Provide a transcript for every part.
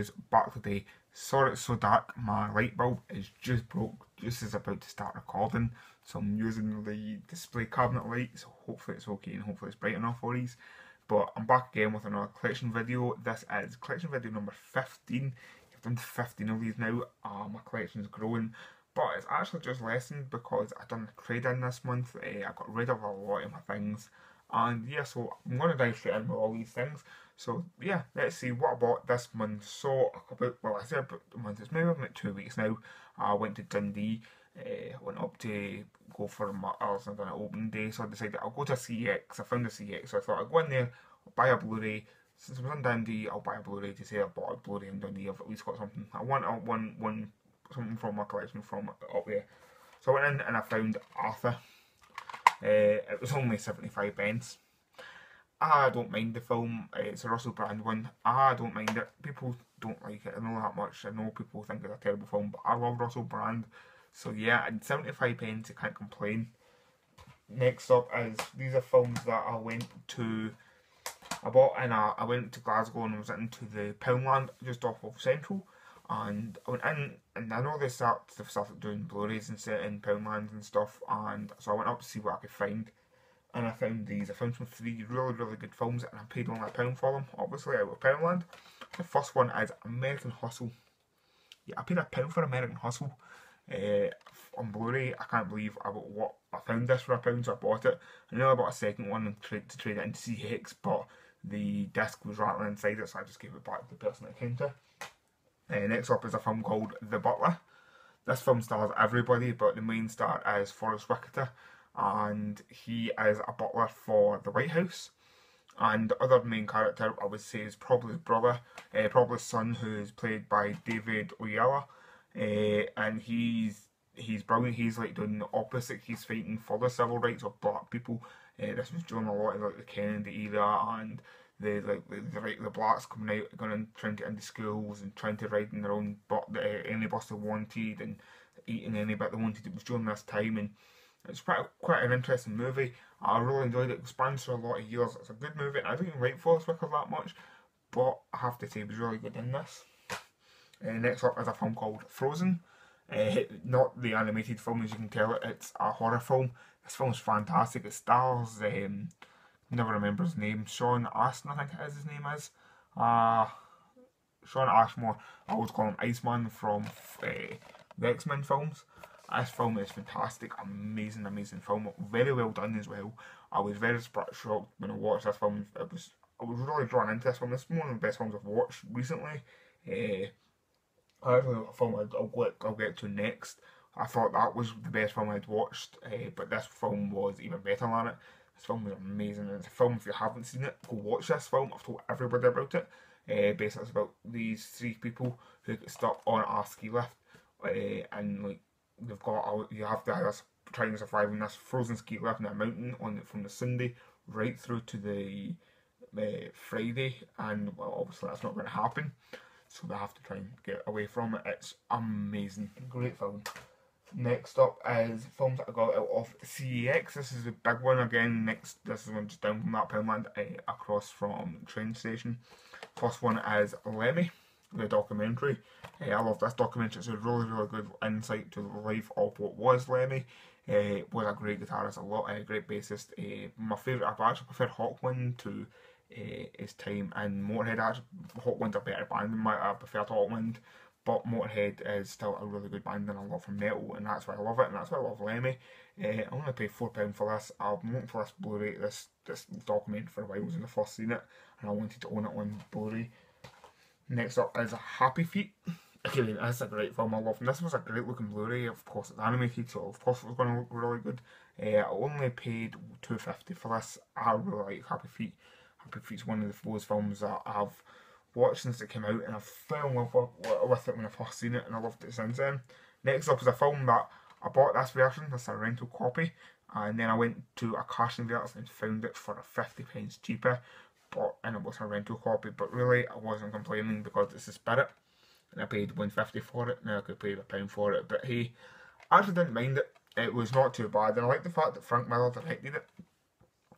videos back today. Sorry it's so dark, my light bulb is just broke just as about to start recording, so I'm using the display cabinet light, so hopefully it's okay and hopefully it's bright enough for these. But I'm back again with another collection video. This is collection video number 15. I've done 15 of these now. My collection is growing, but it's actually just lessened because I've done a trade-in this month. I got rid of a lot of my things. And yeah, so I'm going to dive straight in with all these things. So yeah, let's see what I bought this month. So I say about a month, it's maybe about 2 weeks now. I went to Dundee, went up to go for Mutters and done an opening day. So I decided I'll go to a CX. I found a CX, so I thought I'd go in there, I'll buy a Blu-ray. Since I was in Dundee, I'll buy a Blu-ray to say I bought a Blu-ray in Dundee. I've at least got something. I want something from my collection from up there. So I went in and I found Arthur. It was only 75 pence. I don't mind the film. It's a Russell Brand one. I don't mind it. People don't like it. I know that much. I know people think it's a terrible film, but I love Russell Brand. So yeah, and 75 pence, I can't complain. Next up is, these are films that I went to. I went to Glasgow and I was into the Poundland just off of Central. And I went in, and I know they've started doing Blu-rays and setting Poundlands and stuff, and so I went up to see what I could find, and I found these. I found some 3 really good films, and I paid only £1 for them, obviously, out of Poundland. The first one is American Hustle. Yeah, I paid £1 for American Hustle on Blu-ray. I can't believe I found this for £1, so I bought it. I know I bought a second one and to trade it into CX, but the disc was rattling inside it, so I just gave it back to the person at the counter. Next up is a film called The Butler. This film stars everybody, but the main star is Forrest Whitaker, and he is a butler for the White House. And the other main character, I would say, is probably his brother, probably his son, who is played by David Oyala. And he's brilliant. He's like doing the opposite. He's fighting for the civil rights of black people. This was during a lot of like the Kennedy era, and the blacks coming out, going trying to get into schools and trying to ride in their own any bus they wanted and eating any bit they wanted. It was during this time, and it's quite an interesting movie. I really enjoyed it. It spans through a lot of years. It's a good movie. I don't even like Forrest Whitaker that much, but I have to say it was really good in this. Next up is a film called Frozen. Not the animated film, as you can tell. It's a horror film. This film's fantastic. It stars never remember his name. Sean Astin, I think his name is. Sean Ashmore. I always call him Iceman from the X-Men films. This film is fantastic. Amazing film. Very well done as well. I was very shocked when I watched this film. I was really drawn into this film. This is one of the best films I've watched recently. Actually, a film I'll get to next. I thought that was the best film I'd watched, but this film was even better than it. This film was amazing. It's a film, if you haven't seen it, go watch this film. I've told everybody about it. Basically, it's about these 3 people who get stuck on a ski lift, and like you have to try and survive in this frozen ski lift in a mountain from the Sunday right through to the Friday, and well, obviously that's not going to happen. So they have to try and get away from it. It's amazing. Great film. Next up is films that I got out of CEX. This is a big one again. This is one just down from that Poundland across from the train station. First one is Lemmy, the documentary. I love this documentary. It's a really good insight to the life of what was Lemmy. Was a great guitarist, a great bassist. My favourite, I've actually preferred Hawkwind to his time in Motorhead. Hawkwind's a better band than I prefer Hawkwind, but Motorhead is still a really good band and I love from metal, and that's why I love it, and that's why I love Lemmy. I only paid £4 for this. I've been waiting for this Blu-ray, this documentary for a while. I was in the first seen it, and I wanted to own it on Blu-ray. Next up is Happy Feet. Again, this is a great film. I love him. This was a great looking Blu-ray. Of course, it's animated, so of course it was going to look really good. I only paid £2.50 for this. I really like Happy Feet. Happy Feet's one of those films that I've watched since it came out, and I fell in love with it when I first seen it, and I loved it since then. Next up is a film that I bought this version. This is a rental copy, and then I went to a cash converter and found it for 50p cheaper. And it was a rental copy, but really I wasn't complaining because it's a Spirit, and I paid £1.50 for it. Now I could pay £1 for it, but hey, I actually didn't mind it. It was not too bad, and I like the fact that Frank Miller directed it.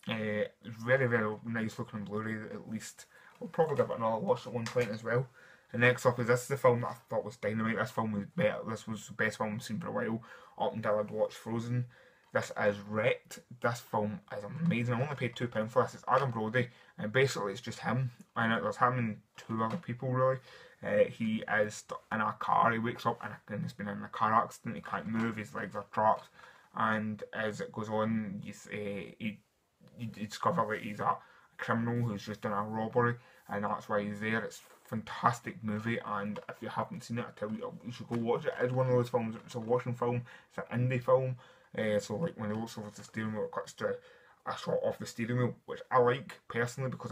It's very nice looking on Blu-ray, at least. I'll probably give it another watch at one point as well. And next up is this is the film that I thought was dynamite. This film was better. This was the best film I've seen for a while, up until I'd watched Frozen. This is Wrecked. This film is amazing. I only paid £2 for this. It's Adam Brody, and basically it's just him. And there's him and two other people really. He is stuck in a car. He wakes up and he's been in a car accident. He can't move. His legs are trapped. And as it goes on, you discover that he's a criminal who's just done a robbery, and that's why he's there. It's a fantastic movie, and if you haven't seen it, I tell you, you should go watch it. It's one of those films. It's a watching film. It's an indie film. So like when he looks over the steering wheel, it cuts to a shot off the steering wheel, which I like personally because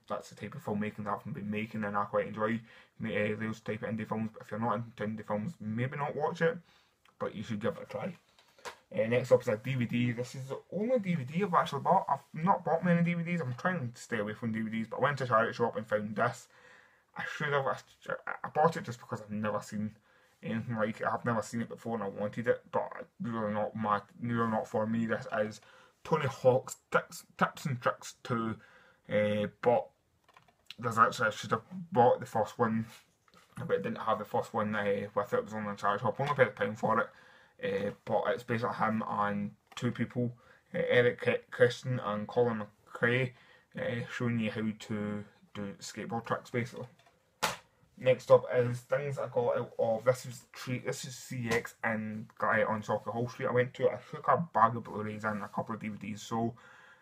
that's the type of filmmaking that I've been making, and I quite enjoy those type of indie films. But if you're not into indie films, maybe not watch it, but you should give it a try. Next up is a DVD. This is the only DVD I've actually bought. I've not bought many DVDs. I'm trying to stay away from DVDs, but I went to a charity shop and found this. I bought it just because I've never seen anything like it. I've never seen it before and I wanted it, but really not for me. This is Tony Hawk's Tips and Tricks 2, but there's actually, I should have bought the first one, but it didn't have the first one with it. It was on the charity shop. Only paid £1 for it, but it's basically him and two people, Eric Christian and Colin McRae, showing you how to do skateboard tricks basically. Next up is things I got out of. This is CX and on Socket Hall Street. I took a bag of Blu-rays and a couple of DVDs. So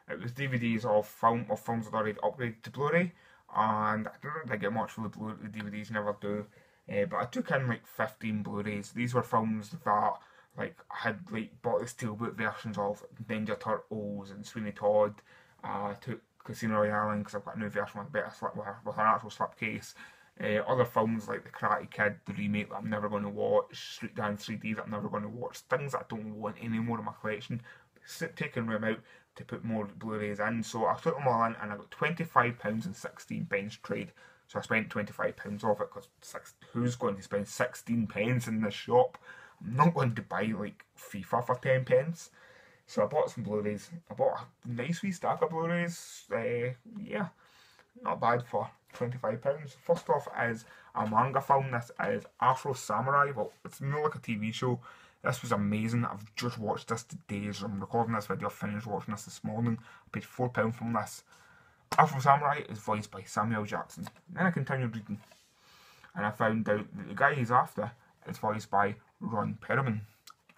it was DVDs of films that already upgraded to Blu-ray, and I don't really get much for the DVDs, never do. But I took in like 15 Blu-rays. These were films that like I had like bought the steelbook versions of Ninja Turtles and Sweeney Todd. I took Casino Royale because I've got a new version with with an actual slipcase. Other films like The Karate Kid, the remake that I'm never going to watch, Street Dance 3D that I'm never going to watch, things that I don't want anymore in my collection, taking them out to put more Blu-rays in. So I took them all in and I got £25.16 trade. So I spent £25 off it because who's going to spend 16p in this shop? I'm not going to buy like FIFA for 10p. So I bought some Blu-rays. I bought a nice wee stack of Blu-rays. Yeah, not bad for £25. First off is a manga film. This is Afro Samurai. Well, it's more like a TV show. This was amazing. I've just watched this today, so I'm recording this video. I finished watching this morning. I paid £4 from this. Afro Samurai is voiced by Samuel Jackson. Then I continued reading, and I found out that the guy he's after is voiced by Ron Perlman.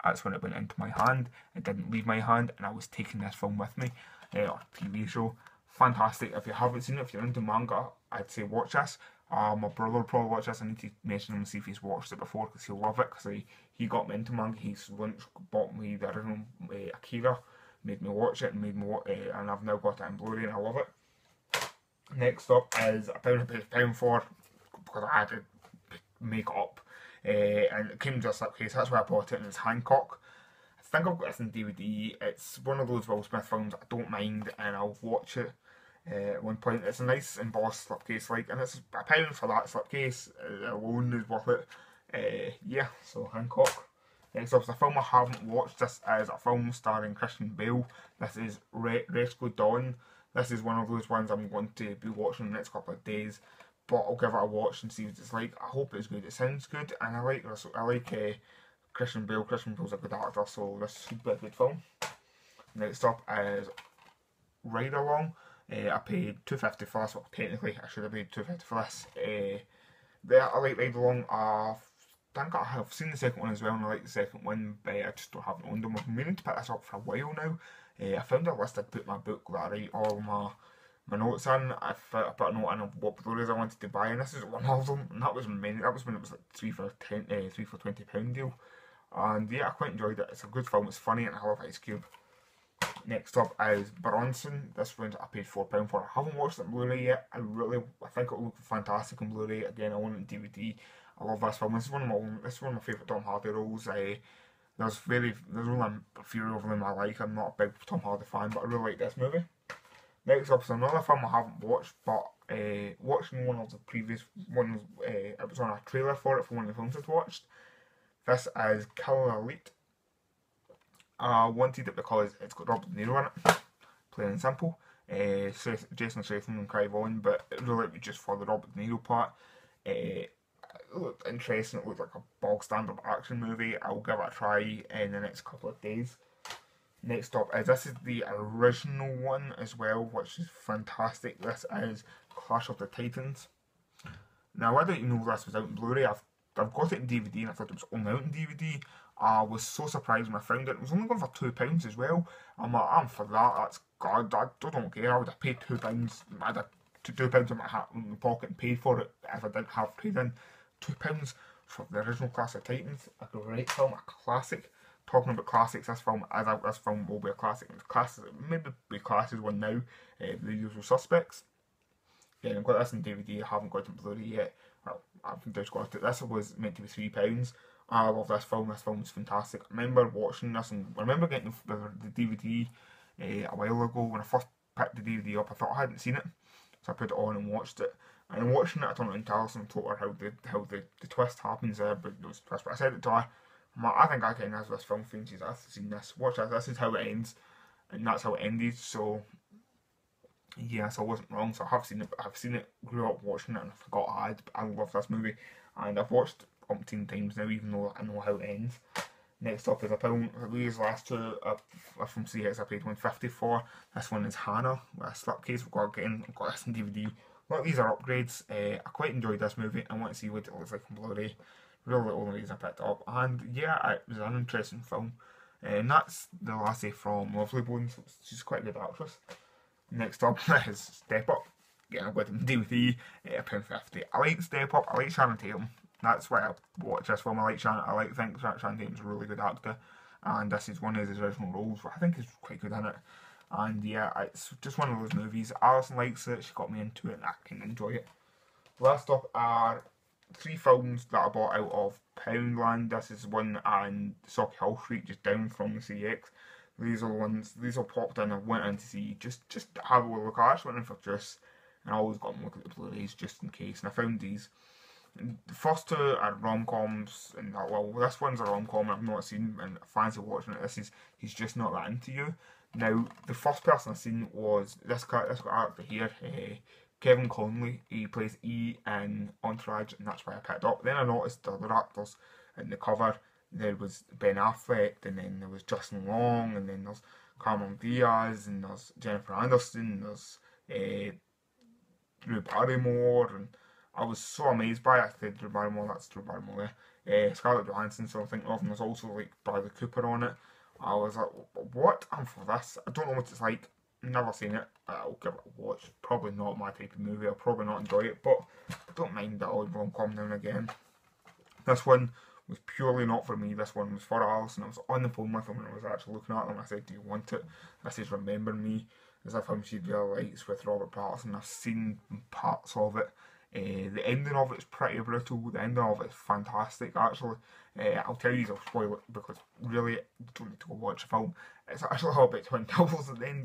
That's when it went into my hand. It didn't leave my hand, and I was taking this film with me. Or TV show. Fantastic. If you haven't seen it, if you're into manga, I'd say watch this. My brother will probably watch this. I need to mention him and see if he's watched it before because he'll love it. Because he got me into manga. He's once bought me the original Akira, made me watch it, and I've now got it in Blu-ray and I love it. Next up is I paid £1 for because I had to make it up, and it came in just slipcase. That's why I bought it, and it's Hancock. I think I've got this in DVD. It's one of those Will Smith films I don't mind, and I'll watch it. At one point, it's a nice embossed slipcase, and it's £1 for that slipcase alone is worth it. Yeah, so Hancock. Next up is a film I haven't watched. This is a film starring Christian Bale. This is Rescue Dawn. This is one of those ones I'm going to be watching in the next couple of days, but I'll give it a watch and see what it's like. I hope it's good. It sounds good, and I like Christian Bale. Christian Bale's a good actor, so this should be a good film. Next up is Ride Along. I paid £2.50 for this. Well, technically, I should have paid £2.50 for this. I like Ride Along. I think I have seen the second one as well, and I like the second one, but I just haven't owned them. I've been meaning to pick this up for a while now. I found a list. I'd put my book that I write all my notes in. I put a note in of what Blu-rays I wanted to buy, and this is one of them. And that was many. That was when it was like 3 for £20 deal. And yeah, I quite enjoyed it. It's a good film. It's funny, and I love Ice Cube. Next up is Bronson. This one I paid £4 for. I haven't watched it on Blu-ray yet. I think it'll look fantastic on Blu-ray. Again, I own it on DVD. I love this film. This is one of my favourite Tom Hardy roles. There's only a few of them I like. I'm not a big Tom Hardy fan, but I really like this movie. Next up is another film I haven't watched, but watching one of the previous ones, it was on a trailer for it for one of the films I'd watched. This is Killer Elite. I wanted it because it's got Robert De Niro in it, plain and simple. Jason Statham and Clive Owen, but it really was just for the Robert De Niro part. looked interesting. It looked like a bog standard action movie. I'll give it a try in the next couple of days. Next up is, this is the original one as well, which is fantastic. This is Clash of the Titans. Now, I didn't know this was out in Blu-ray. I've got it in DVD and I thought it was only out in DVD. I was so surprised when I found it. It was only going for £2 as well. I'm like, I'm for that. That's God. I don't care. I would have paid £2. I'd have £2 in my hat in my pocket and paid for it if I didn't have paid in £2 for the original Clash of Titans. A great film, a classic. Talking about classics, this film will be a classic. Maybe be classed as one now. The Usual Suspects. Yeah, I've got this in DVD. I haven't got it in Blu-ray yet. Well, I've just got it. This was meant to be £3. I love this film. This film is fantastic. I remember watching this, and I remember getting the DVD a while ago when I first picked the DVD up. I thought I hadn't seen it, so I put it on and watched it. And in watching it, I turned it into Alison and told her how the twist happens there. But those twists. But I said it to her. I'm like, I think I can have this film. She's, I've seen this. Watch this. This is how it ends, and that's how it ended. So yeah, so I wasn't wrong. So I have seen it. I've seen it. Grew up watching it, and I forgot I love this movie, and I've watched umpteen times now, even though I know how it ends. Next up is a film. These last two are from CX. I paid £1.50 for. This one is Hannah with a slipcase. We've got this in DVD. Look, these are upgrades. I quite enjoyed this movie. I want to see what it looks like on Blu-ray. Really the only reason I picked it up. And yeah, it was an interesting film. And that's the lassie from Lovely Bones. She's quite a good actress. Next up is Step Up. Again, I've got it in DVD. £1.50. I like Step Up. I like Sharon Tatum. That's why I watch this film. I think Sharon Tatum's a really good actor, and this is one of his original roles, but I think he's quite good in it. And yeah, it's just one of those movies. Alison likes it, she got me into it, and I can enjoy it. Last up are 3 films that I bought out of Poundland. This is one on Sauchiehall Street, just down from the CX. These are ones, these all popped in, I went in to see, just have a look. I actually went in for just, and I always got them look at the Blu-rays just in case, and I found these. The first 2 are rom-coms, and well, this one's a rom-com I've not seen and I fancy watching it. He's just not that into you. Now, the first person I seen was this character here, Kevin Conley. He plays E in Entourage, and that's why I picked it up. Then I noticed the other actors in the cover. There was Ben Affleck, and then there was Justin Long, and then there's Cameron Diaz, and there's Jennifer Anderson, there's Drew Barrymore, and I was so amazed by it. I said Drew Barrymore, that's Drew Barrymore there. Scarlett Johansson, so I'm thinking of, and there's also like Bradley Cooper on it. I was like, what? I'm for this. I don't know what it's like. Never seen it. I'll give it a watch. Probably not my type of movie. I'll probably not enjoy it, but I don't mind the odd rom-com now and again. This one was purely not for me. This one was for Alison. I was on the phone with him and I was actually looking at them. I said, do you want it? This is Remember Me. As a film she'd really likes with Robert Pattinson. I've seen parts of it. The ending of it is pretty brutal. The ending of it is fantastic, actually. I'll tell you, I'll spoil it because really, you don't need to go watch the film. It's actually all about Twin Towers, and then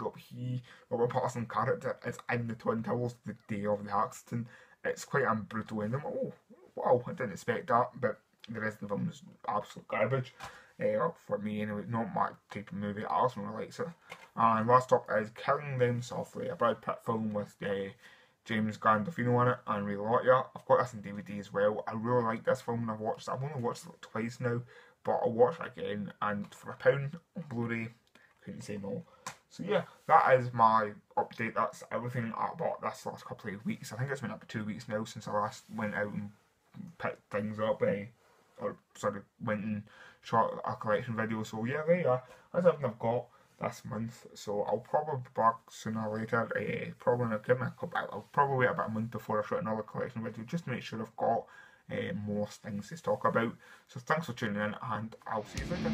Robert Pattinson character is in the Twin Towers the day of the accident. It's quite a brutal ending. Oh, wow, I didn't expect that, but the rest of the film is absolute garbage. For me anyway, not my type of movie. Alison really likes it. And last up is Killing Them Softly, a Brad Pitt film with James Gandolfino in it and Ray Liotta. I've got this in DVD as well. I really like this film and I've only watched it like twice now, but I'll watch it again, and for £1 on Blu-ray, couldn't say no. So yeah, that is my update. That's everything I bought this last couple of weeks. I think it's been up to 2 weeks now since I last went out and picked things up, went and shot a collection video. So yeah, there you are. That's everything I've got this month, so I'll probably be back sooner or later. I'll probably wait about a month before I shoot another collection video, just to make sure I've got more things to talk about. So thanks for tuning in, and I'll see you later.